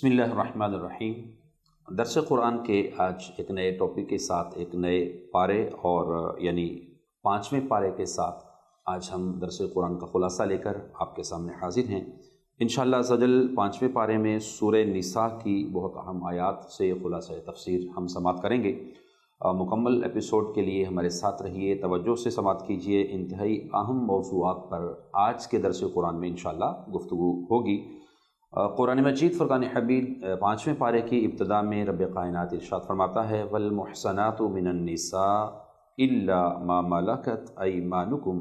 بسم اللہ الرحمن الرحیم۔ درس قرآن کے آج ایک نئے ٹاپک کے ساتھ، ایک نئے پارے اور یعنی 5ویں پارے کے ساتھ آج ہم درس قرآن کا خلاصہ لے کر آپ کے سامنے حاضر ہیں۔ انشاءاللہ عز و جل 5ویں پارے میں سورہ نساء کی بہت اہم آیات سے خلاصہ تفسیر ہم سماعت کریں گے۔ مکمل ایپیسوڈ کے لیے ہمارے ساتھ رہیے، توجہ سے سماعت کیجیے۔ انتہائی اہم موضوعات پر آج کے درس قرآن میں انشاءاللہ گفتگو ہوگی۔ قرآن مجید فرقان حمید 5ویں پارے کی ابتدا میں رب کائنات ارشاد فرماتا ہے والمحصنات من النساء الا ما ملکت ایمانکم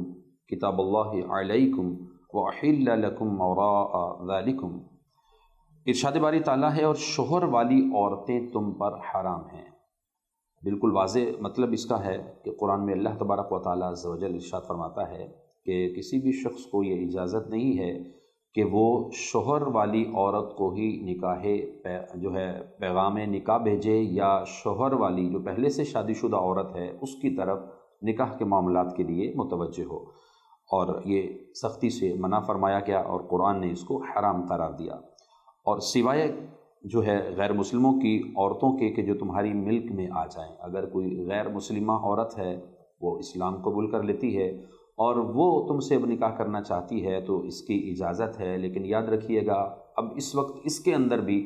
کتاب اللہ علیکم واحل لکم وراء ذالکم۔ ارشاد باری تعالیٰ ہے اور شوہر والی عورتیں تم پر حرام ہیں۔ بالکل واضح مطلب اس کا ہے کہ قرآن میں اللہ تبارک و تعالیٰ عز و جل ارشاد فرماتا ہے کہ کسی بھی شخص کو یہ اجازت نہیں ہے کہ وہ شوہر والی عورت کو ہی پیغام نکاح بھیجے، یا شوہر والی جو پہلے سے شادی شدہ عورت ہے اس کی طرف نکاح کے معاملات کے لیے متوجہ ہو، اور یہ سختی سے منع فرمایا گیا اور قرآن نے اس کو حرام قرار دیا۔ اور سوائے غیر مسلموں کی عورتوں کے کہ جو تمہاری ملک میں آ جائیں، اگر کوئی غیر مسلمہ عورت ہے وہ اسلام قبول کر لیتی ہے اور وہ تم سے اب نکاح کرنا چاہتی ہے تو اس کی اجازت ہے، لیکن یاد رکھیے گا اب اس وقت اس کے اندر بھی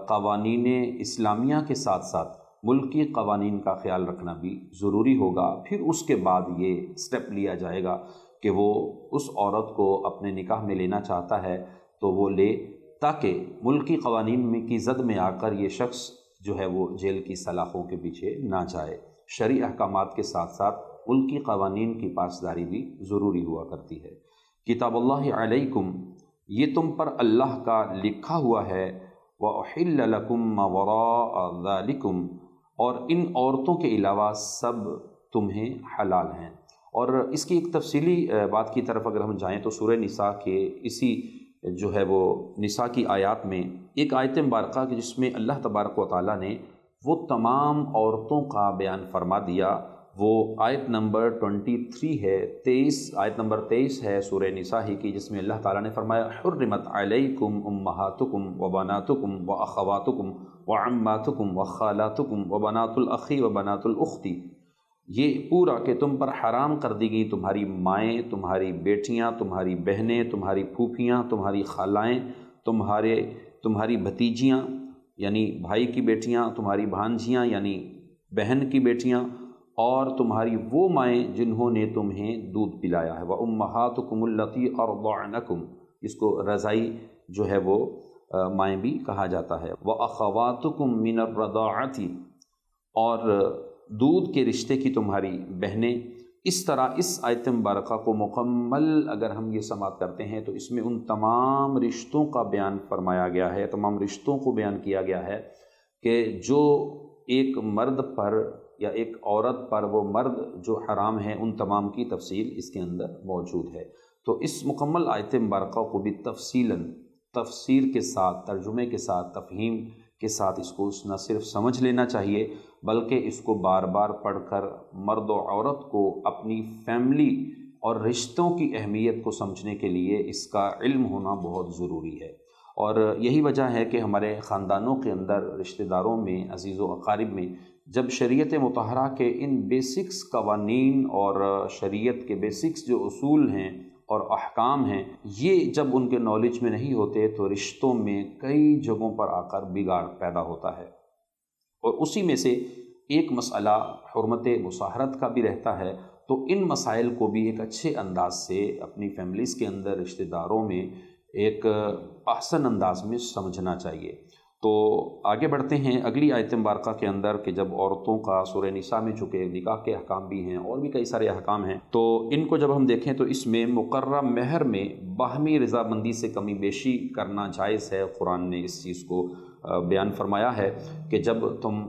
قوانین اسلامیہ کے ساتھ ساتھ ملکی قوانین کا خیال رکھنا بھی ضروری ہوگا۔ پھر اس کے بعد یہ سٹیپ لیا جائے گا کہ وہ اس عورت کو اپنے نکاح میں لینا چاہتا ہے تو وہ لے، تاکہ ملکی قوانین میں کی زد میں آ کر یہ شخص وہ جیل کی سلاخوں کے پیچھے نہ جائے۔ شرعی احکامات کے ساتھ ساتھ ملکی قوانین کی پاسداری بھی ضروری ہوا کرتی ہے۔ کتاب اللہ علیکم، یہ تم پر اللہ کا لکھا ہوا ہے، وَأُحِلَّ لَكُم مَّا وَرَاءَ ذَلِكُمْ، اور ان عورتوں کے علاوہ سب تمہیں حلال ہیں۔ اور اس کی ایک تفصیلی بات کی طرف اگر ہم جائیں تو سورہ نساء کے اسی نساء کی آیات میں ایک آیت مبارکہ کہ جس میں اللہ تبارک و تعالیٰ نے وہ تمام عورتوں کا بیان فرما دیا، وہ آیت نمبر 23 ہے، آیت نمبر 23 ہے سورہ نساء ہی کی، جس میں اللہ تعالیٰ نے فرمایا حرمت علیکم امہاتکم وبناتکم واخواتکم وعماتکم وخالاتکم وبنات الاخی وبنات الاختی۔ یہ پورا کہ تم پر حرام کر دی گئی تمہاری مائیں، تمہاری بیٹیاں، تمہاری بہنیں، تمہاری پھوپھیاں، تمہاری خالائیں، تمہاری بھتیجیاں یعنی بھائی کی بیٹیاں، تمہاری بھانجیاں یعنی بہن کی بیٹیاں، اور تمہاری وہ مائیں جنہوں نے تمہیں دودھ پلایا ہے۔ وَأُمَّهَاتُكُمُ اللَّتِي أَرْضَعْنَكُمْ، اس کو رضائی وہ مائیں بھی کہا جاتا ہے۔ وَأَخَوَاتُكُمْ مِنَ الرَّضَاعَةِ، اور دودھ کے رشتے کی تمہاری بہنیں۔ اس طرح اس آیت مبارکہ کو مکمل اگر ہم یہ سماعت کرتے ہیں تو اس میں ان تمام رشتوں کا بیان فرمایا گیا ہے، تمام رشتوں کو بیان کیا گیا ہے کہ جو ایک مرد پر یا ایک عورت پر وہ مرد جو حرام ہیں، ان تمام کی تفصیل اس کے اندر موجود ہے۔ تو اس مکمل آیت مبارکہ کو بھی تفسیر کے ساتھ، ترجمے کے ساتھ، تفہیم کے ساتھ اس کو نہ صرف سمجھ لینا چاہیے بلکہ اس کو بار بار پڑھ کر مرد و عورت کو اپنی فیملی اور رشتوں کی اہمیت کو سمجھنے کے لیے اس کا علم ہونا بہت ضروری ہے۔ اور یہی وجہ ہے کہ ہمارے خاندانوں کے اندر، رشتہ داروں میں، عزیز و اقارب میں جب شریعت مطہرہ کے ان بیسکس قوانین اور شریعت کے بیسکس جو اصول ہیں اور احکام ہیں، یہ جب ان کے نالج میں نہیں ہوتے تو رشتوں میں کئی جگہوں پر آ کر بگاڑ پیدا ہوتا ہے۔ اور اسی میں سے ایک مسئلہ حرمت مصاہرت کا بھی رہتا ہے، تو ان مسائل کو بھی ایک اچھے انداز سے اپنی فیملیز کے اندر، رشتہ داروں میں ایک احسن انداز میں سمجھنا چاہیے۔ تو آگے بڑھتے ہیں اگلی آیت مبارکہ کے اندر کہ جب عورتوں کا سورہ نساء میں چونکہ نکاح کے احکام بھی ہیں اور بھی کئی سارے احکام ہیں، تو ان کو جب ہم دیکھیں تو اس میں مقررہ مہر میں باہمی رضامندی سے کمی بیشی کرنا جائز ہے۔ قرآن نے اس چیز کو بیان فرمایا ہے کہ جب تم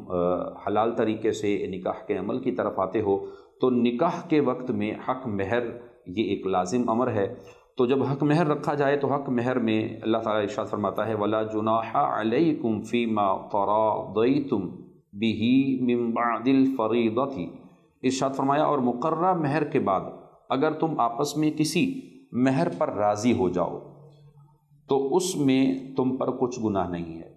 حلال طریقے سے نکاح کے عمل کی طرف آتے ہو تو نکاح کے وقت میں حق مہر یہ ایک لازم امر ہے۔ تو جب حق مہر رکھا جائے تو حق مہر میں اللہ تعالیٰ ارشاد فرماتا ہے وَلَا جُنَاحَ عَلَيْكُمْ فِي مَا تَرَاضَيْتُمْ بِهِ مِن بَعْدِ الْفَرِيضَةِ، ارشاد فرمایا اور مقررہ مہر کے بعد اگر تم آپس میں کسی مہر پر راضی ہو جاؤ تو اس میں تم پر کچھ گناہ نہیں ہے۔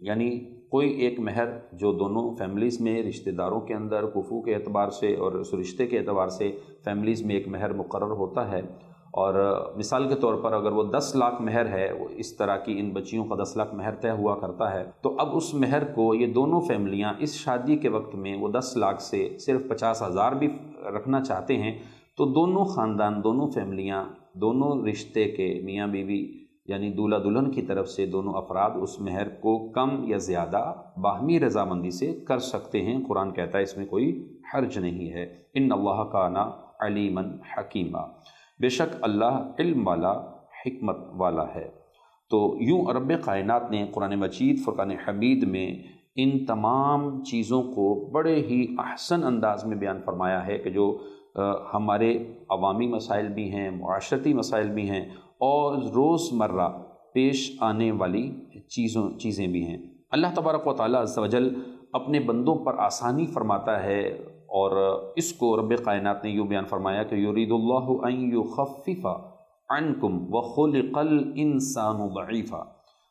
یعنی کوئی ایک مہر جو دونوں فیملیز میں رشتہ داروں کے اندر کفو کے اعتبار سے اور اس رشتے کے اعتبار سے فیملیز میں ایک مہر مقرر ہوتا ہے، اور مثال کے طور پر اگر وہ 10 لاکھ مہر ہے، وہ اس طرح کی ان بچیوں کا 10 لاکھ مہر طے ہوا کرتا ہے، تو اب اس مہر کو یہ دونوں فیملیاں اس شادی کے وقت میں وہ 10 لاکھ سے صرف 50,000 بھی رکھنا چاہتے ہیں، تو دونوں خاندان، دونوں فیملیاں، دونوں رشتے کے میاں بیوی یعنی دولہا دلہن کی طرف سے دونوں افراد اس مہر کو کم یا زیادہ باہمی رضامندی سے کر سکتے ہیں۔ قرآن کہتا ہے اس میں کوئی حرج نہیں ہے۔ ان اللہ کان علیما حکیما، بے شک اللہ علم والا، حکمت والا ہے۔ تو یوں رب کائنات نے قرآن مجید فرقان حمید میں ان تمام چیزوں کو بڑے ہی احسن انداز میں بیان فرمایا ہے کہ جو ہمارے عوامی مسائل بھی ہیں، معاشرتی مسائل بھی ہیں، اور روز مرہ پیش آنے والی چیزیں بھی ہیں۔ اللہ تبارک و تعالیٰ عز و جل اپنے بندوں پر آسانی فرماتا ہے، اور اس کو رب کائنات نے یوں بیان فرمایا کہ یرید اللہ ان یخفف عنکم وخلق الانسان ضعیفا،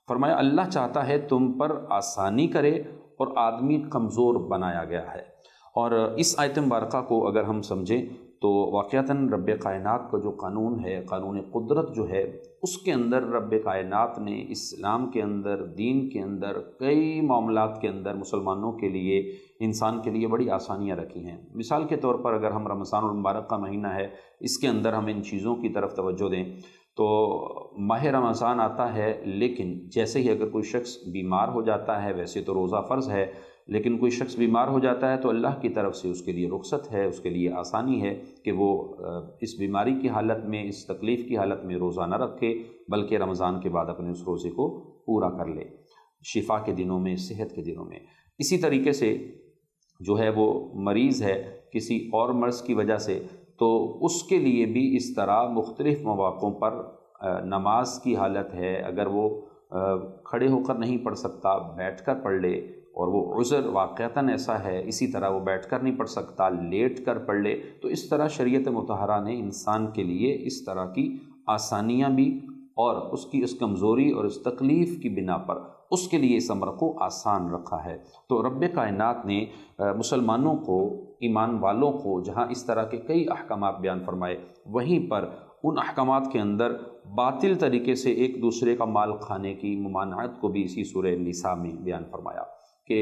فرمایا اللہ چاہتا ہے تم پر آسانی کرے اور آدمی کمزور بنایا گیا ہے۔ اور اس آیت مبارکہ کو اگر ہم سمجھیں تو واقعتاً رب کائنات کا جو قانون ہے، قانون قدرت جو ہے، اس کے اندر رب کائنات نے اسلام کے اندر، دین کے اندر، کئی معاملات کے اندر مسلمانوں کے لیے، انسان کے لیے بڑی آسانیاں رکھی ہیں۔ مثال کے طور پر اگر ہم رمضان المبارک کا مہینہ ہے، اس کے اندر ہم ان چیزوں کی طرف توجہ دیں تو ماہ رمضان آتا ہے، لیکن جیسے ہی اگر کوئی شخص بیمار ہو جاتا ہے، ویسے تو روزہ فرض ہے، لیکن کوئی شخص بیمار ہو جاتا ہے تو اللہ کی طرف سے اس کے لیے رخصت ہے، اس کے لیے آسانی ہے کہ وہ اس بیماری کی حالت میں، اس تکلیف کی حالت میں روزہ نہ رکھے، بلکہ رمضان کے بعد اپنے اس روزے کو پورا کر لے، شفا کے دنوں میں، صحت کے دنوں میں۔ اسی طریقے سے جو ہے وہ مریض ہے کسی اور مرض کی وجہ سے، تو اس کے لیے بھی اس طرح مختلف مواقعوں پر نماز کی حالت ہے، اگر وہ کھڑے ہو کر نہیں پڑھ سکتا، بیٹھ کر پڑھ لے، اور وہ عذر واقعتاً ایسا ہے، اسی طرح وہ بیٹھ کر نہیں پڑھ سکتا، لیٹ کر پڑھ لے، تو اس طرح شریعت مطہرہ نے انسان کے لیے اس طرح کی آسانیاں بھی، اور اس کی اس کمزوری اور اس تکلیف کی بنا پر اس کے لیے اس امر کو آسان رکھا ہے۔ تو رب کائنات نے مسلمانوں کو، ایمان والوں کو، جہاں اس طرح کے کئی احکامات بیان فرمائے، وہیں پر ان احکامات کے اندر باطل طریقے سے ایک دوسرے کا مال کھانے کی ممانعت کو بھی اسی سورہ نساء میں بیان فرمایا کہ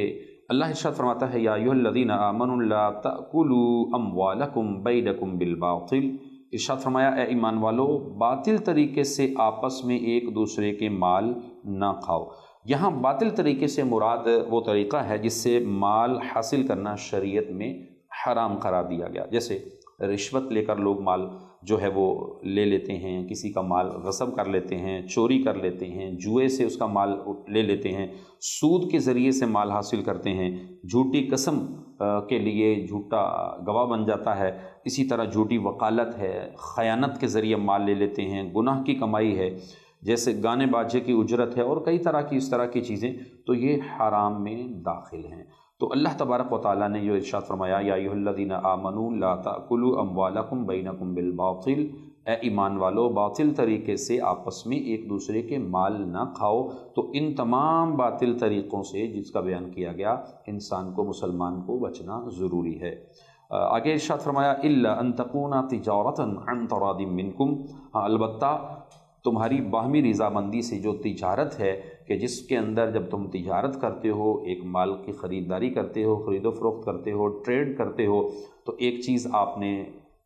اللہ ارشاد فرماتا ہے یا ایھا الذین آمنوا لا تأکلوا اموالکم بینکم بالباطل، ارشاد فرمایا اے ایمان والو، باطل طریقے سے آپس میں ایک دوسرے کے مال نہ کھاؤ۔ یہاں باطل طریقے سے مراد وہ طریقہ ہے جس سے مال حاصل کرنا شریعت میں حرام قرار دیا گیا، جیسے رشوت لے کر لوگ مال جو ہے وہ لے لیتے ہیں، کسی کا مال غصب کر لیتے ہیں، چوری کر لیتے ہیں، جوئے سے اس کا مال لے لیتے ہیں، سود کے ذریعے سے مال حاصل کرتے ہیں، جھوٹی قسم کے لیے جھوٹا گواہ بن جاتا ہے، اسی طرح جھوٹی وکالت ہے، خیانت کے ذریعے مال لے لیتے ہیں، گناہ کی کمائی ہے، جیسے گانے باجے کی اجرت ہے، اور کئی طرح کی اس طرح کی چیزیں، تو یہ حرام میں داخل ہیں۔ تو اللہ تبارک و تعالیٰ نے جو ارشاد فرمایا یا ایھا الذین آمنوا لا تأکلوا اموالکم بینکم بالباطل، اے ایمان والو باطل طریقے سے آپس میں ایک دوسرے کے مال نہ کھاؤ، تو ان تمام باطل طریقوں سے جس کا بیان کیا گیا، انسان کو، مسلمان کو بچنا ضروری ہے۔ آگے ارشاد فرمایا الا ان تکون تجارۃ عن تراض منکم، البتہ تمہاری باہمی رضامندی سے جو تجارت ہے، کہ جس کے اندر جب تم تجارت کرتے ہو، ایک مال کی خریداری کرتے ہو، خرید و فروخت کرتے ہو، ٹریڈ کرتے ہو، تو ایک چیز آپ نے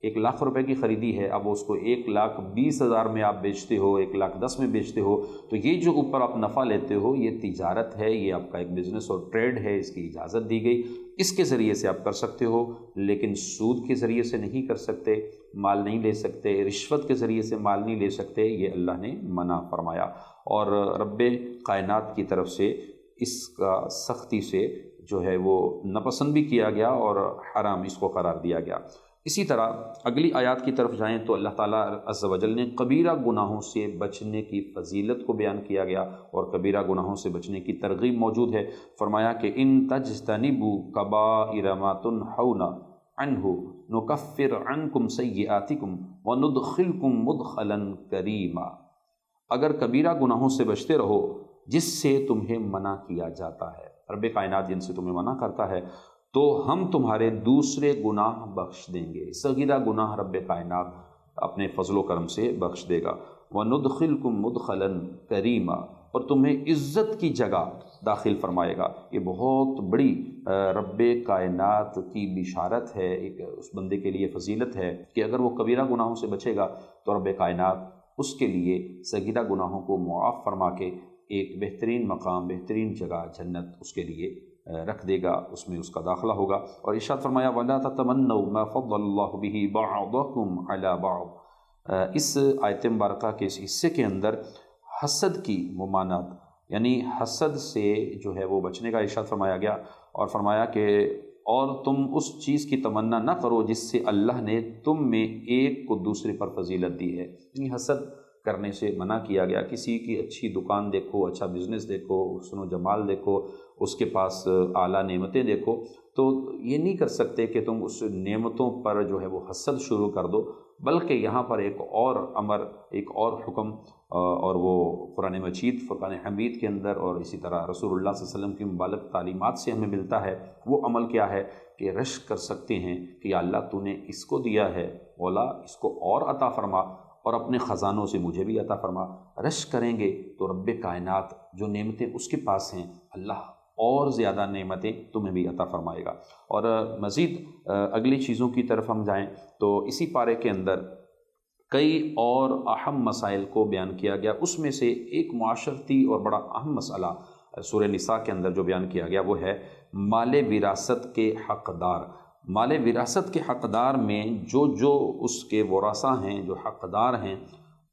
1,00,000 روپے کی خریدی ہے، اب اس کو 1,20,000 میں آپ بیچتے ہو، 1,10,000 میں بیچتے ہو، تو یہ جو اوپر آپ نفع لیتے ہو، یہ تجارت ہے، یہ آپ کا ایک بزنس اور ٹریڈ ہے، اس کی اجازت دی گئی، اس کے ذریعے سے آپ کر سکتے ہو، لیکن سود کے ذریعے سے نہیں کر سکتے، مال نہیں لے سکتے، رشوت کے ذریعے سے مال نہیں لے سکتے، یہ اللہ نے منع فرمایا، اور رب کائنات کی طرف سے اس کا سختی سے جو ہے وہ ناپسند بھی کیا گیا اور حرام اس کو قرار دیا گیا۔ اسی طرح اگلی آیات کی طرف جائیں تو اللہ تعالیٰ عز و جل نے کبیرہ گناہوں سے بچنے کی فضیلت کو بیان کیا گیا، اور کبیرہ گناہوں سے بچنے کی ترغیب موجود ہے۔ فرمایا کہ ان تجتنبوا کبائر ما تنہون عنہ نکفر عنکم سیئاتکم وندخلکم مدخلا کریما، اگر کبیرہ گناہوں سے بچتے رہو جس سے تمہیں منع کیا جاتا ہے۔ رب کائنات جن سے تمہیں منع کرتا ہے تو ہم تمہارے دوسرے گناہ بخش دیں گے، صغیرہ گناہ رب کائنات اپنے فضل و کرم سے بخش دے گا۔ وَنُدْخِلْكُمْ مُدْخَلًا کریما، اور تمہیں عزت کی جگہ داخل فرمائے گا۔ یہ بہت بڑی رب کائنات کی بشارت ہے، ایک اس بندے کے لیے فضیلت ہے کہ اگر وہ کبیرہ گناہوں سے بچے گا تو رب کائنات اس کے لیے صغیرہ گناہوں کو معاف فرما کے ایک بہترین مقام، بہترین جگہ جنت اس کے لیے رکھ دے گا، اس میں اس کا داخلہ ہوگا۔ اور ارشاد فرمایا وَلَا تَتَمَنَّوْا مَا فَضَّلَ اللَّهُ بِهِ بَعْضَكُمْ عَلَى بَعْضٍ، اس آیت مبارکہ کے اس حصے کے اندر حسد کی ممانعت، یعنی حسد سے جو ہے وہ بچنے کا ارشاد فرمایا گیا، اور فرمایا کہ اور تم اس چیز کی تمنا نہ کرو جس سے اللہ نے تم میں ایک کو دوسرے پر فضیلت دی ہے، یعنی حسد کرنے سے منع کیا گیا۔ کسی کی اچھی دکان دیکھو، اچھا بزنس دیکھو، حسن و جمال دیکھو، اس کے پاس اعلیٰ نعمتیں دیکھو، تو یہ نہیں کر سکتے کہ تم اس نعمتوں پر جو ہے وہ حسد شروع کر دو، بلکہ یہاں پر ایک اور امر، ایک اور حکم، اور وہ قرآن مجید فرقان حمید کے اندر اور اسی طرح رسول اللہ صلی اللہ علیہ وسلم کی مبارک تعلیمات سے ہمیں ملتا ہے۔ وہ عمل کیا ہے کہ رشک کر سکتے ہیں کہ یا اللہ تو نے اس کو دیا ہے، مولا اس کو اور عطا فرما، اور اپنے خزانوں سے مجھے بھی عطا فرما۔ رشک کریں گے تو رب کائنات جو نعمتیں اس کے پاس ہیں، اللہ اور زیادہ نعمتیں تمہیں بھی عطا فرمائے گا۔ اور مزید اگلی چیزوں کی طرف ہم جائیں تو اسی پارے کے اندر کئی اور اہم مسائل کو بیان کیا گیا، اس میں سے ایک معاشرتی اور بڑا اہم مسئلہ سورہ نساء کے اندر جو بیان کیا گیا وہ ہے مال وراثت کے حقدار۔ مال وراثت کے حقدار میں جو اس کے ورثاء ہیں، جو حقدار ہیں،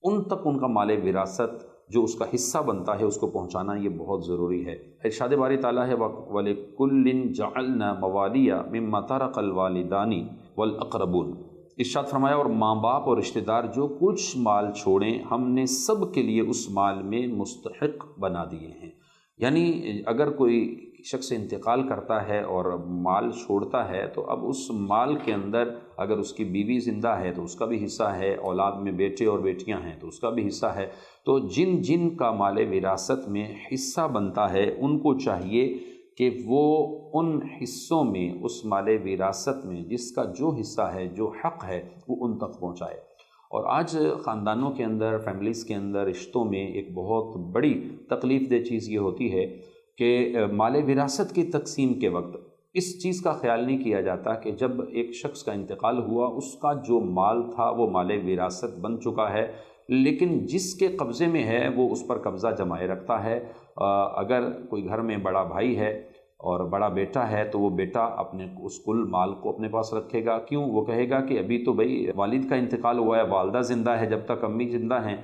ان تک ان کا مال وراثت جو اس کا حصہ بنتا ہے اس کو پہنچانا یہ بہت ضروری ہے۔ ارشاد باری تعالیٰ ہے وَلِكُلٍّ جَعَلْنَا مَوَالِيَ مِمَّا تَرَكَ الْوَالِدَانِ وَالْأَقْرَبُونَ، ارشاد فرمایا اور ماں باپ اور رشتہ دار جو کچھ مال چھوڑیں ہم نے سب کے لیے اس مال میں مستحق بنا دیے ہیں۔ یعنی اگر کوئی شخص انتقال کرتا ہے اور مال چھوڑتا ہے تو اب اس مال کے اندر اگر اس کی بیوی زندہ ہے تو اس کا بھی حصہ ہے، اولاد میں بیٹے اور بیٹیاں ہیں تو اس کا بھی حصہ ہے، تو جن جن کا مال وراثت میں حصہ بنتا ہے ان کو چاہیے کہ وہ ان حصوں میں، اس مال وراثت میں جس کا جو حصہ ہے، جو حق ہے، وہ ان تک پہنچائے۔ اور آج خاندانوں کے اندر، فیملیز کے اندر، رشتوں میں ایک بہت بڑی تکلیف دہ چیز یہ ہوتی ہے کہ مال وراثت کی تقسیم کے وقت اس چیز کا خیال نہیں کیا جاتا کہ جب ایک شخص کا انتقال ہوا اس کا جو مال تھا وہ مال وراثت بن چکا ہے، لیکن جس کے قبضے میں ہے وہ اس پر قبضہ جمائے رکھتا ہے۔ اگر کوئی گھر میں بڑا بھائی ہے اور بڑا بیٹا ہے تو وہ بیٹا اپنے اس کل مال کو اپنے پاس رکھے گا، کیوں؟ وہ کہے گا کہ ابھی تو بھائی والد کا انتقال ہوا ہے، والدہ زندہ ہے، جب تک امی زندہ ہیں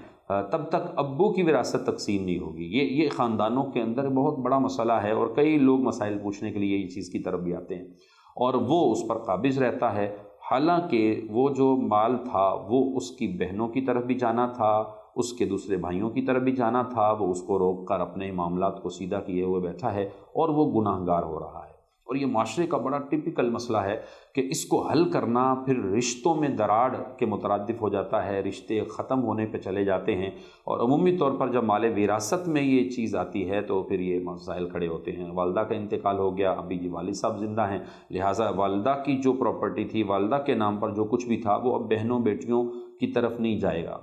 تب تک ابو کی وراثت تقسیم نہیں ہوگی۔ یہ خاندانوں کے اندر بہت بڑا مسئلہ ہے، اور کئی لوگ مسائل پوچھنے کے لیے یہ چیز کی طرف بھی آتے ہیں اور وہ اس پر قابض رہتا ہے، حالانکہ وہ جو مال تھا وہ اس کی بہنوں کی طرف بھی جانا تھا، اس کے دوسرے بھائیوں کی طرف بھی جانا تھا، وہ اس کو روک کر اپنے معاملات کو سیدھا کیے ہوئے بیٹھا ہے اور وہ گناہ گار ہو رہا ہے۔ اور یہ معاشرے کا بڑا ٹپیکل مسئلہ ہے کہ اس کو حل کرنا پھر رشتوں میں دراڑ کے مترادف ہو جاتا ہے، رشتے ختم ہونے پہ چلے جاتے ہیں، اور عمومی طور پر جب مال وراثت میں یہ چیز آتی ہے تو پھر یہ مسائل کھڑے ہوتے ہیں۔ والدہ کا انتقال ہو گیا، ابھی جی والد صاحب زندہ ہیں، لہٰذا والدہ کی جو پراپرٹی تھی، والدہ کے نام پر جو کچھ بھی تھا وہ اب بہنوں بیٹیوں کی طرف نہیں جائے گا،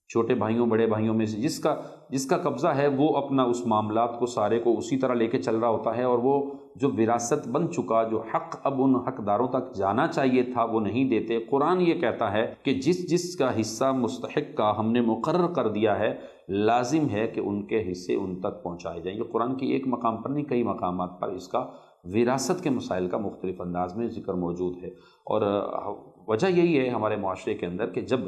چھوٹے بھائیوں بڑے بھائیوں میں سے جس کا قبضہ ہے وہ اپنا اس معاملات کو سارے کو اسی طرح لے کے چل رہا ہوتا ہے، اور وہ جو وراثت بن چکا، جو حق اب ان حقداروں تک جانا چاہیے تھا وہ نہیں دیتے۔ قرآن یہ کہتا ہے کہ جس کا حصہ مستحق کا ہم نے مقرر کر دیا ہے لازم ہے کہ ان کے حصے ان تک پہنچائے جائیں۔ یہ قرآن کی ایک مقام پر نہیں، کئی مقامات پر اس کا وراثت کے مسائل کا مختلف انداز میں ذکر موجود ہے، اور وجہ یہی ہے ہمارے معاشرے کے اندر کہ جب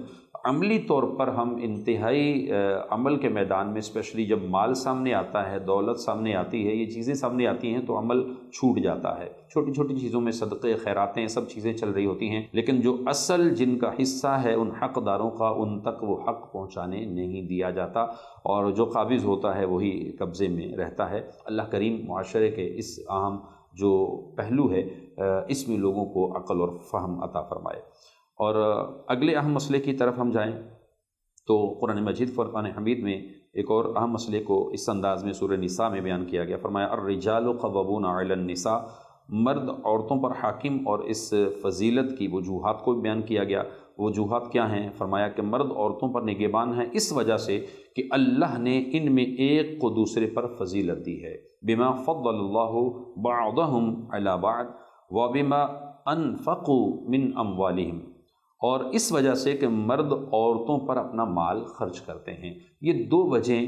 عملی طور پر ہم انتہائی عمل کے میدان میں، اسپیشلی جب مال سامنے آتا ہے، دولت سامنے آتی ہے، یہ چیزیں سامنے آتی ہیں تو عمل چھوٹ جاتا ہے۔ چھوٹی چھوٹی چیزوں میں صدقے، خیراتیں، سب چیزیں چل رہی ہوتی ہیں، لیکن جو اصل جن کا حصہ ہے ان حقداروں کا، ان تک وہ حق پہنچانے نہیں دیا جاتا، اور جو قابض ہوتا ہے وہی قبضے میں رہتا ہے۔ اللہ کریم معاشرے کے اس اہم جو پہلو ہے اس میں لوگوں کو عقل اور فہم عطا فرمائے۔ اور اگلے اہم مسئلے کی طرف ہم جائیں تو قرآن مجید فرقان حمید میں ایک اور اہم مسئلے کو اس انداز میں سورہ نساء میں بیان کیا گیا، فرمایا الرجال قوامون علی النساء، مرد عورتوں پر حاکم، اور اس فضیلت کی وجوہات کو بیان کیا گیا۔ وجوہات کیا ہیں؟ فرمایا کہ مرد عورتوں پر نگہبان ہیں اس وجہ سے کہ اللہ نے ان میں ایک کو دوسرے پر فضیلت دی ہے، بما فضل اللہ بعضهم علی بعض وبما انفقوا من اموالہم، اور اس وجہ سے کہ مرد عورتوں پر اپنا مال خرچ کرتے ہیں۔ یہ دو وجہیں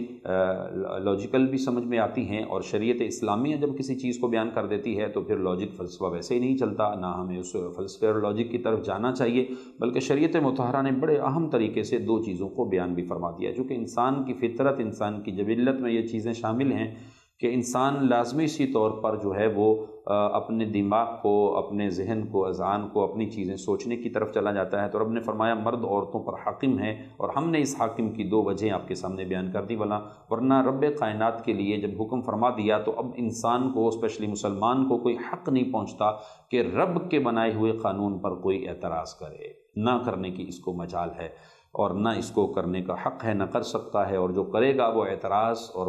لاجیکل بھی سمجھ میں آتی ہیں، اور شریعت اسلامیہ جب کسی چیز کو بیان کر دیتی ہے تو پھر لاجک فلسفہ ویسے ہی نہیں چلتا، نہ ہمیں اس فلسفے اور لاجک کی طرف جانا چاہیے، بلکہ شریعت مطہرہ نے بڑے اہم طریقے سے دو چیزوں کو بیان بھی فرما دیا، چونکہ انسان کی فطرت، انسان کی جبلت میں یہ چیزیں شامل ہیں کہ انسان لازمی سی طور پر جو ہے وہ اپنے دماغ کو، اپنے ذہن کو، اذہان کو، اپنی چیزیں سوچنے کی طرف چلا جاتا ہے۔ تو رب نے فرمایا مرد عورتوں پر حاکم ہے، اور ہم نے اس حاکم کی دو وجہیں آپ کے سامنے بیان کر دی، ورنہ رب کائنات کے لیے جب حکم فرما دیا تو اب انسان کو، اسپیشلی مسلمان کو، کوئی حق نہیں پہنچتا کہ رب کے بنائے ہوئے قانون پر کوئی اعتراض کرے، نہ کرنے کی اس کو مجال ہے، اور نہ اس کو کرنے کا حق ہے، نہ کر سکتا ہے، اور جو کرے گا وہ اعتراض اور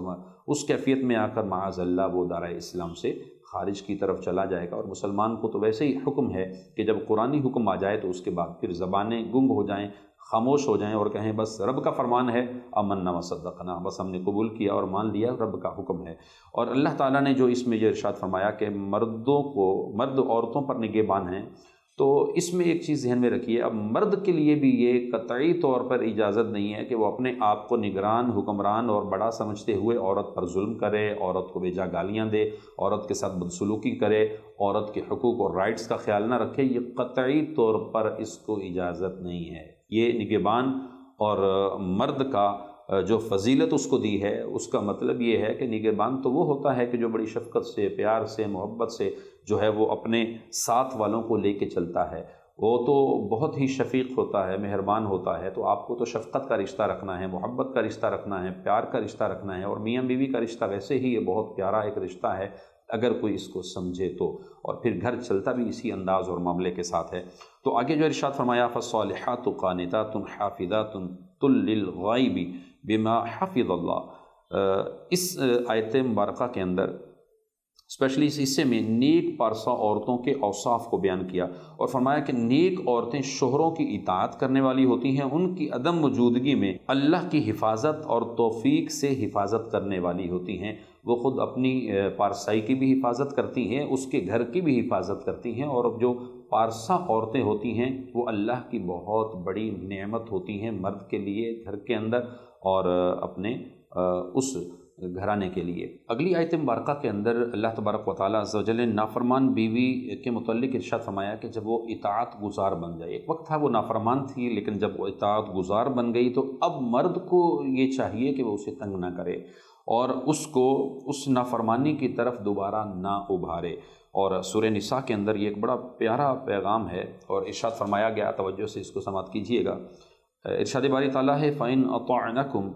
اس کیفیت میں آ کر معاذ اللہ وہ دائرہ اسلام سے خارج کی طرف چلا جائے گا۔ اور مسلمان کو تو ویسے ہی حکم ہے کہ جب قرآنی حکم آ جائے تو اس کے بعد پھر زبانیں گنگ ہو جائیں، خاموش ہو جائیں، اور کہیں بس رب کا فرمان ہے، آمنا وصدقنا، بس ہم نے قبول کیا اور مان لیا، رب کا حکم ہے۔ اور اللہ تعالیٰ نے جو اس میں یہ ارشاد فرمایا کہ مرد عورتوں پر نگہبان ہیں، تو اس میں ایک چیز ذہن میں رکھیے، اب مرد کے لیے بھی یہ قطعی طور پر اجازت نہیں ہے کہ وہ اپنے آپ کو نگران، حکمران اور بڑا سمجھتے ہوئے عورت پر ظلم کرے، عورت کو بیجا گالیاں دے، عورت کے ساتھ بدسلوکی کرے، عورت کے حقوق اور رائٹس کا خیال نہ رکھے، یہ قطعی طور پر اس کو اجازت نہیں ہے۔ یہ نگہبان اور مرد کا جو فضیلت اس کو دی ہے، اس کا مطلب یہ ہے کہ نگہبان تو وہ ہوتا ہے کہ جو بڑی شفقت سے، پیار سے، محبت سے جو ہے وہ اپنے ساتھ والوں کو لے کے چلتا ہے، وہ تو بہت ہی شفیق ہوتا ہے، مہربان ہوتا ہے۔ تو آپ کو تو شفقت کا رشتہ رکھنا ہے، محبت کا رشتہ رکھنا ہے، پیار کا رشتہ رکھنا ہے، اور میاں بیوی کا رشتہ ویسے ہی یہ بہت پیارا ایک رشتہ ہے اگر کوئی اس کو سمجھے تو، اور پھر گھر چلتا بھی اسی انداز اور معاملے کے ساتھ ہے۔ تو آگے جو ارشاد فرمایا فالصالحات قانتات حافظات للغیب بما حفظ اللہ، اس آیت مبارکہ کے اندر اسپیشلی اس حصے میں نیک پارسا عورتوں کے اوصاف کو بیان کیا، اور فرمایا کہ نیک عورتیں شوہروں کی اطاعت کرنے والی ہوتی ہیں، ان کی عدم موجودگی میں اللہ کی حفاظت اور توفیق سے حفاظت کرنے والی ہوتی ہیں۔ وہ خود اپنی پارسائی کی بھی حفاظت کرتی ہیں، اس کے گھر کی بھی حفاظت کرتی ہیں، اور جو پارسا عورتیں ہوتی ہیں وہ اللہ کی بہت بڑی نعمت ہوتی ہیں مرد کے لیے گھر کے اندر اور اپنے اس گھرانے کے لیے۔ اگلی آیت مبارکہ کے اندر اللہ تبارک و تعالیٰ عز و جل نے نافرمان بیوی کے متعلق ارشاد فرمایا کہ جب وہ اطاعت گزار بن جائے، ایک وقت تھا وہ نافرمان تھی، لیکن جب وہ اطاعت گزار بن گئی تو اب مرد کو یہ چاہیے کہ وہ اسے تنگ نہ کرے اور اس کو اس نافرمانی کی طرف دوبارہ نہ ابھارے۔ اور سورہ نساء کے اندر یہ ایک بڑا پیارا پیغام ہے، اور ارشاد فرمایا گیا، توجہ سے اس کو سماعت کیجیے گا۔ ارشاد باری تعالیٰ ہے فَإِنْ أَطَعْنَكُمْ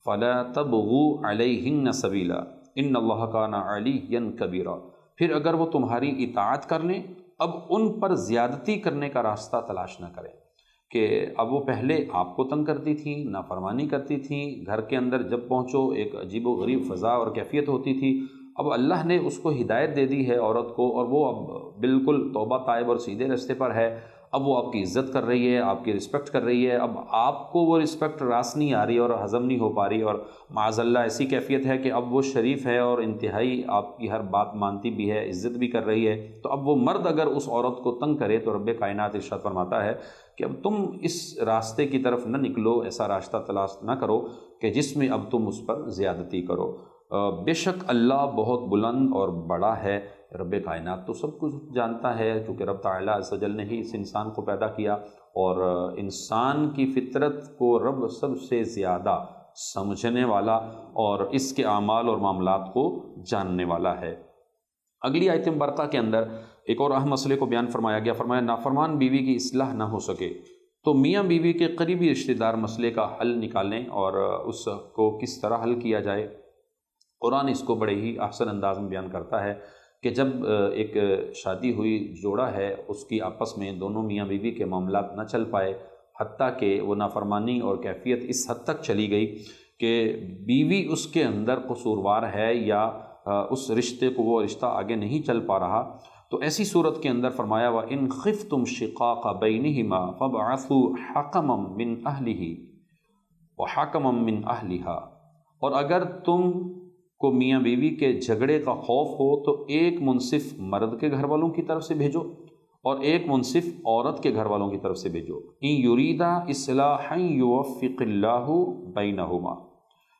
فَلَا تَبْغُوا عَلَيْهِنَّ سَبِيلًا إِنَّ اللَّهَ كَانَ عَلِيًّا كَبِيرًا، پھر اگر وہ تمہاری اطاعت کر لیں اب ان پر زیادتی کرنے کا راستہ تلاش نہ کریں، کہ اب وہ پہلے آپ کو تنگ کرتی تھیں، نافرمانی کرتی تھیں، گھر کے اندر جب پہنچو ایک عجیب و غریب فضا اور کیفیت ہوتی تھی، اب اللہ نے اس کو ہدایت دے دی ہے عورت کو، اور وہ اب بالکل توبہ طائب اور سیدھے راستے پر ہے، اب وہ آپ کی عزت کر رہی ہے، آپ کی رسپیکٹ کر رہی ہے، اب آپ کو وہ رسپیکٹ راس نہیں آ رہی اور ہضم نہیں ہو پا رہی، اور معاذ اللہ ایسی کیفیت ہے کہ اب وہ شریف ہے اور انتہائی آپ کی ہر بات مانتی بھی ہے، عزت بھی کر رہی ہے، تو اب وہ مرد اگر اس عورت کو تنگ کرے تو رب کائنات ارشاد فرماتا ہے کہ اب تم اس راستے کی طرف نہ نکلو، ایسا راستہ تلاش نہ کرو کہ جس میں اب تم اس پر زیادتی کرو، بے شک اللہ بہت بلند اور بڑا ہے۔ رب کائنات تو سب کچھ جانتا ہے، کیونکہ رب تعالیٰ عز و جل نے ہی اس انسان کو پیدا کیا، اور انسان کی فطرت کو رب سب سے زیادہ سمجھنے والا اور اس کے اعمال اور معاملات کو جاننے والا ہے۔ اگلی آیت مبارکہ کے اندر ایک اور اہم مسئلے کو بیان فرمایا گیا، فرمایا نافرمان بیوی کی اصلاح نہ ہو سکے تو میاں بیوی کے قریبی رشتہ دار مسئلے کا حل نکالیں اور اس کو کس طرح حل کیا جائے۔ قرآن اس کو بڑے ہی احسن انداز میں بیان کرتا ہے کہ جب ایک شادی ہوئی جوڑا ہے، اس کی آپس میں دونوں میاں بیوی کے معاملات نہ چل پائے، حتیٰ کہ وہ نافرمانی اور کیفیت اس حد تک چلی گئی کہ بیوی اس کے اندر قصوروار ہے یا اس رشتے کو وہ رشتہ آگے نہیں چل پا رہا، تو ایسی صورت کے اندر فرمایا وَإِنْ خِفْتُمْ شِقَاقَ بَيْنِهِمَا فَابْعَثُوا حَكَمًا مِّنْ أَهْلِهِ وَحَكَمًا مِّنْ أَهْلِهَا، اور اگر تم کو میاں بیوی کے جھگڑے کا خوف ہو تو ایک منصف مرد کے گھر والوں کی طرف سے بھیجو اور ایک منصف عورت کے گھر والوں کی طرف سے بھیجو۔ إِن يُرِيدَا إِصْلَاحًا يُوَفِّقِ اللَّهُ بَيْنَهُمَا،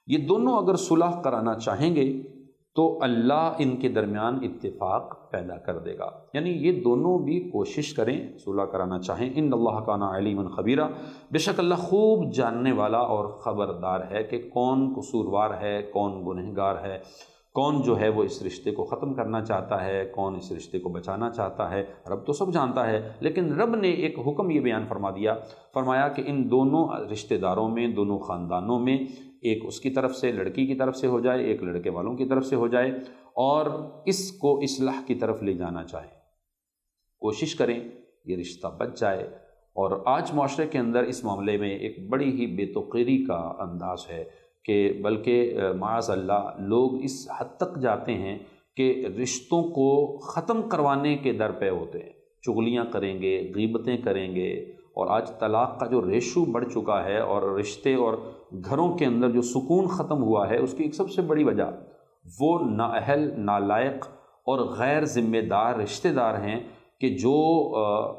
یہ دونوں اگر صلح کرانا چاہیں گے تو اللہ ان کے درمیان اتفاق پیدا کر دے گا، یعنی یہ دونوں بھی کوشش کریں صلح کرانا چاہیں۔ ان اللہ کان علیما خبیرا، بے شک اللہ خوب جاننے والا اور خبردار ہے کہ کون قصوروار ہے، کون گنہگار ہے، کون جو ہے وہ اس رشتے کو ختم کرنا چاہتا ہے، کون اس رشتے کو بچانا چاہتا ہے۔ رب تو سب جانتا ہے، لیکن رب نے ایک حکم یہ بیان فرمایا کہ ان دونوں رشتہ داروں میں، دونوں خاندانوں میں، ایک اس کی طرف سے لڑکی کی طرف سے ہو جائے، ایک لڑکے والوں کی طرف سے ہو جائے، اور اس کو اصلاح کی طرف لے جانا چاہے، کوشش کریں یہ رشتہ بچ جائے۔ اور آج معاشرے کے اندر اس معاملے میں ایک بڑی ہی بے توقیری کا انداز ہے کہ بلکہ معاذ اللہ لوگ اس حد تک جاتے ہیں کہ رشتوں کو ختم کروانے کے در پہ ہوتے ہیں، چغلیاں کریں گے، غیبتیں کریں گے، اور آج طلاق کا جو ریشو بڑھ چکا ہے اور رشتے اور گھروں کے اندر جو سکون ختم ہوا ہے، اس کی ایک سب سے بڑی وجہ وہ نااہل، نالائق اور غیر ذمہ دار رشتہ دار ہیں کہ جو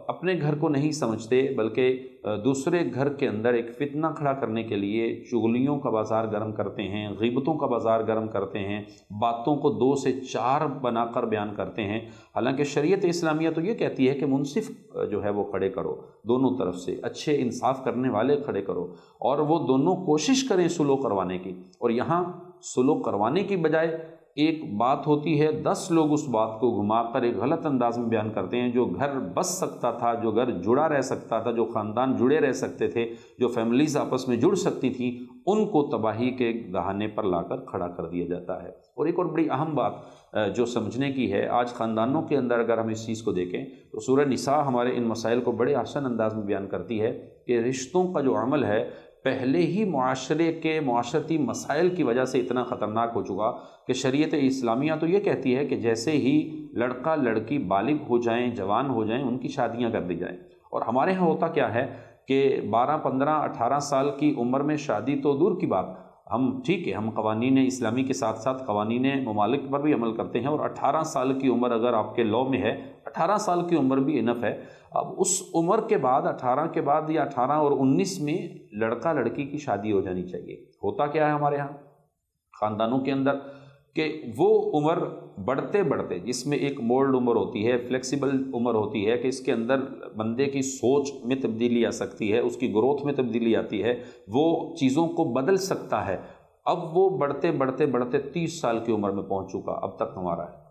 اپنے گھر کو نہیں سمجھتے بلکہ دوسرے گھر کے اندر ایک فتنہ کھڑا کرنے کے لیے چغلیوں کا بازار گرم کرتے ہیں، غیبتوں کا بازار گرم کرتے ہیں، باتوں کو 2 سے 4 بنا کر بیان کرتے ہیں۔ حالانکہ شریعت اسلامیہ تو یہ کہتی ہے کہ منصف جو ہے وہ کھڑے کرو، دونوں طرف سے اچھے انصاف کرنے والے کھڑے کرو، اور وہ دونوں کوشش کریں سلو کروانے کی۔ اور یہاں سلو کروانے کی بجائے ایک بات ہوتی ہے، 10 لوگ اس بات کو گھما کر ایک غلط انداز میں بیان کرتے ہیں۔ جو گھر بس سکتا تھا، جو گھر جڑا رہ سکتا تھا، جو خاندان جڑے رہ سکتے تھے، جو فیملیز آپس میں جڑ سکتی تھیں، ان کو تباہی کے دہانے پر لا کر کھڑا کر دیا جاتا ہے۔ اور ایک اور بڑی اہم بات جو سمجھنے کی ہے، آج خاندانوں کے اندر اگر ہم اس چیز کو دیکھیں تو سورہ نساء ہمارے ان مسائل کو بڑے آسان انداز میں بیان کرتی ہے کہ رشتوں کا جو عمل ہے پہلے ہی معاشرے کے معاشرتی مسائل کی وجہ سے اتنا خطرناک ہو چکا کہ شریعت اسلامیہ تو یہ کہتی ہے کہ جیسے ہی لڑکا لڑکی بالغ ہو جائیں، جوان ہو جائیں، ان کی شادیاں کر دی جائیں۔ اور ہمارے ہاں ہوتا کیا ہے کہ 12، 15، 18 سال کی عمر میں شادی تو دور کی بات، ہم ٹھیک ہے ہم قوانین اسلامی کے ساتھ ساتھ قوانین ممالک پر بھی عمل کرتے ہیں، اور 18 سال کی عمر اگر آپ کے لاء میں ہے، 18 سال کی عمر بھی انف ہے۔ اب اس عمر کے بعد 18 کے بعد یا 18 اور 19 میں لڑکا لڑکی کی شادی ہو جانی چاہیے۔ ہوتا کیا ہے ہمارے ہاں خاندانوں کے اندر کہ وہ عمر بڑھتے بڑھتے، جس میں ایک مولڈ عمر ہوتی ہے، فلیکسیبل عمر ہوتی ہے کہ اس کے اندر بندے کی سوچ میں تبدیلی آ سکتی ہے، اس کی گروتھ میں تبدیلی آتی ہے، وہ چیزوں کو بدل سکتا ہے۔ اب وہ بڑھتے بڑھتے بڑھتے 30 سال کی عمر میں پہنچ چکا، اب تک ہمارا ہے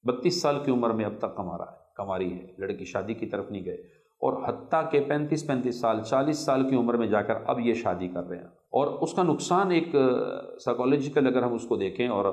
32 سال کی عمر میں اب تک ہمارا ہے، کماری ہے، لڑکی شادی کی طرف نہیں گئے، اور حتیٰ کہ 35 سال 40 سال کی عمر میں جا کر اب یہ شادی کر رہے ہیں۔ اور اس کا نقصان ایک سائیکالوجیکل اگر ہم اس کو دیکھیں، اور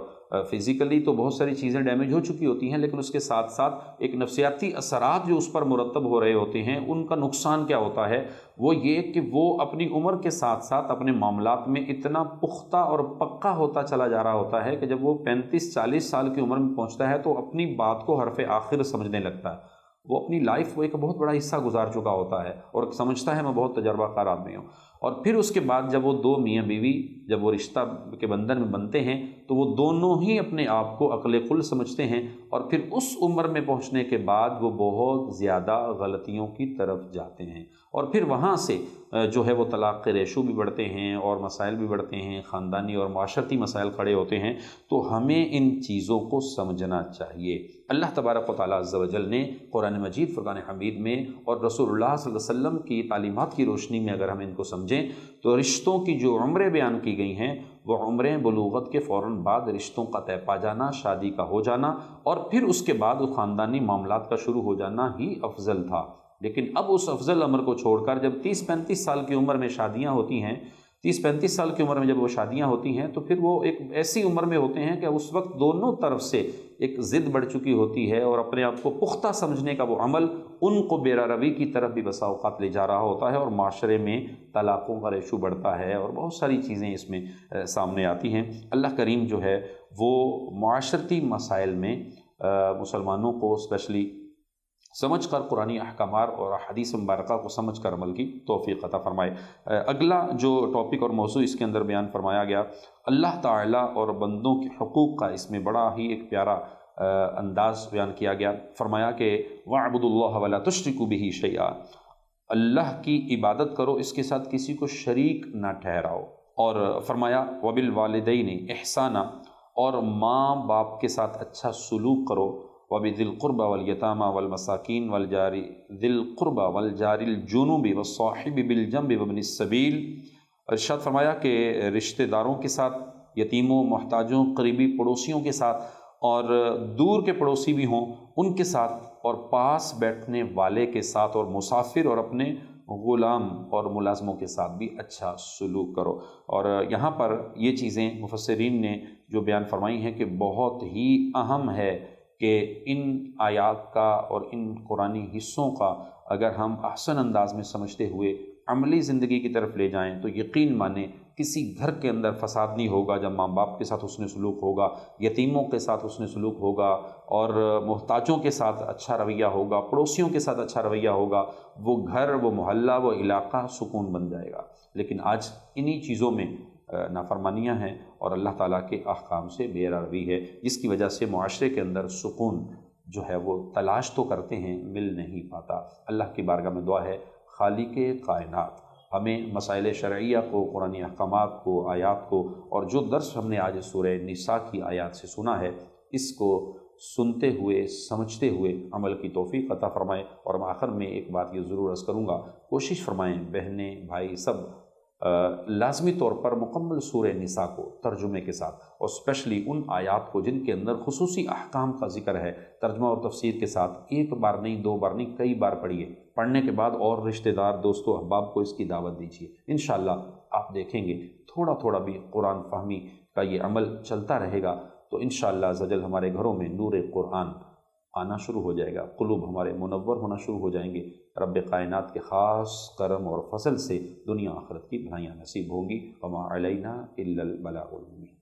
فزیکلی تو بہت ساری چیزیں ڈیمیج ہو چکی ہوتی ہیں، لیکن اس کے ساتھ ساتھ ایک نفسیاتی اثرات جو اس پر مرتب ہو رہے ہوتے ہیں، ان کا نقصان کیا ہوتا ہے، وہ یہ کہ وہ اپنی عمر کے ساتھ ساتھ اپنے معاملات میں اتنا پختہ اور پکا ہوتا چلا جا رہا ہوتا ہے کہ جب وہ 35-40 سال کی عمر میں پہنچتا ہے تو اپنی بات کو حرف آخر سمجھنے لگتا ہے۔ وہ اپنی لائف کو ایک بہت بڑا حصہ گزار چکا ہوتا ہے اور سمجھتا ہے میں بہت تجربہ کار آدمی ہوں، اور پھر اس کے بعد جب وہ 2 میاں بیوی جب وہ رشتہ کے بندھن میں بنتے ہیں تو وہ دونوں ہی اپنے آپ کو عقل قل سمجھتے ہیں، اور پھر اس عمر میں پہنچنے کے بعد وہ بہت زیادہ غلطیوں کی طرف جاتے ہیں، اور پھر وہاں سے جو ہے وہ طلاق کے ریشو بھی بڑھتے ہیں اور مسائل بھی بڑھتے ہیں، خاندانی اور معاشرتی مسائل کھڑے ہوتے ہیں۔ تو ہمیں ان چیزوں کو سمجھنا چاہیے۔ اللہ تبارک و تعالیٰ عز و جل نے قرآن مجید فرقان حمید میں اور رسول اللہ صلی اللہ علیہ وسلم کی تعلیمات کی روشنی میں اگر ہم ان کو سمجھیں تو رشتوں کی جو عمریں بیان کی گئی ہیں، وہ عمریں بلوغت کے فوراً بعد رشتوں کا طے پا جانا، شادی کا ہو جانا، اور پھر اس کے بعد خاندانی معاملات کا شروع ہو جانا ہی افضل تھا۔ لیکن اب اس افضل امر کو چھوڑ کر جب 30-35 سال کی عمر میں شادیاں ہوتی ہیں 30-35 سال کی عمر میں جب وہ شادیاں ہوتی ہیں تو پھر وہ ایک ایسی عمر میں ہوتے ہیں کہ اس وقت دونوں طرف سے ایک ضد بڑھ چکی ہوتی ہے، اور اپنے آپ کو پختہ سمجھنے کا وہ عمل ان کو بیرا روی کی طرف بھی بسا اوقات لے جا رہا ہوتا ہے، اور معاشرے میں طلاقوں کا ریشو بڑھتا ہے اور بہت ساری چیزیں اس میں سامنے آتی ہیں۔ اللہ کریم جو ہے وہ معاشرتی مسائل میں مسلمانوں کو اسپیشلی سمجھ کر قرآنی احکامات اور حدیث مبارکہ کو سمجھ کر عمل کی توفیق عطا فرمائے۔ اگلا جو ٹاپک اور موضوع اس کے اندر بیان فرمایا گیا، اللہ تعالیٰ اور بندوں کے حقوق کا اس میں بڑا ہی ایک پیارا انداز بیان کیا گیا۔ فرمایا کہ وَاعْبُدُوا اللَّهَ وَلَا تُشْرِكُوا بِهِ شَيْئًا، اللہ کی عبادت کرو، اس کے ساتھ کسی کو شریک نہ ٹھہراؤ۔ اور فرمایا وَبِالْوَالِدَيْنِ إِحْسَانًا، اور ماں باپ کے ساتھ اچھا سلوک کرو، وَبِذِي الْقُرْبَى وَالْيَتَامَى وَالْمَسَاكِينِ وَالْجَارِ ذِي الْقُرْبَى وَالْجَارِ الْجُنُوبِ وَالصَّاحِبِ بِالْجَنبِ وَابْنِ السَّبِيلِ۔ ارشاد فرمایا کہ رشتہ داروں کے ساتھ، یتیموں، محتاجوں، قریبی پڑوسیوں کے ساتھ، اور دور کے پڑوسی بھی ہوں ان کے ساتھ، اور پاس بیٹھنے والے کے ساتھ، اور مسافر اور اپنے غلام اور ملازموں کے ساتھ بھی اچھا سلوک کرو۔ اور یہاں پر یہ چیزیں مفسرین نے جو بیان فرمائی ہیں کہ بہت ہی اہم ہے کہ ان آیات کا اور ان قرآنی حصوں کا اگر ہم احسن انداز میں سمجھتے ہوئے عملی زندگی کی طرف لے جائیں تو یقین مانیں کسی گھر کے اندر فساد نہیں ہوگا جب ماں باپ کے ساتھ حسن سلوک ہوگا، یتیموں کے ساتھ حسن سلوک ہوگا، اور محتاجوں کے ساتھ اچھا رویہ ہوگا، پڑوسیوں کے ساتھ اچھا رویہ ہوگا، وہ گھر، وہ محلہ، وہ علاقہ سکون بن جائے گا۔ لیکن آج انہی چیزوں میں نافرمانیاں ہیں اور اللہ تعالیٰ کے احکام سے بے روی ہے، جس کی وجہ سے معاشرے کے اندر سکون جو ہے وہ تلاش تو کرتے ہیں، مل نہیں پاتا۔ اللہ کی بارگاہ میں دعا ہے خالق کائنات ہمیں مسائل شرعیہ کو، قرآنی احکامات کو، آیات کو، اور جو درس ہم نے آج سورہ نساء کی آیات سے سنا ہے اس کو سنتے ہوئے، سمجھتے ہوئے عمل کی توفیق عطا فرمائے۔ اور آخر میں ایک بات یہ ضرور عرض کروں گا، کوشش فرمائیں بہنیں بھائی سب لازمی طور پر مکمل سورہ نساء کو ترجمے کے ساتھ، اور اسپیشلی ان آیات کو جن کے اندر خصوصی احکام کا ذکر ہے، ترجمہ اور تفسیر کے ساتھ ایک بار نہیں، دو بار نہیں، کئی بار پڑھیے۔ پڑھنے کے بعد اور رشتہ دار، دوستوں، احباب کو اس کی دعوت دیجیے۔ انشاءاللہ آپ دیکھیں گے تھوڑا تھوڑا بھی قرآن فہمی کا یہ عمل چلتا رہے گا تو انشاءاللہ عزوجل ہمارے گھروں میں نور قرآن آنا شروع ہو جائے گا، قلوب ہمارے منور ہونا شروع ہو جائیں گے۔ رب کائنات کے خاص کرم اور فضل سے دنیا آخرت کی بھلائیاں نصیب ہوں گی۔ وما علینا الا البلاغ المبین۔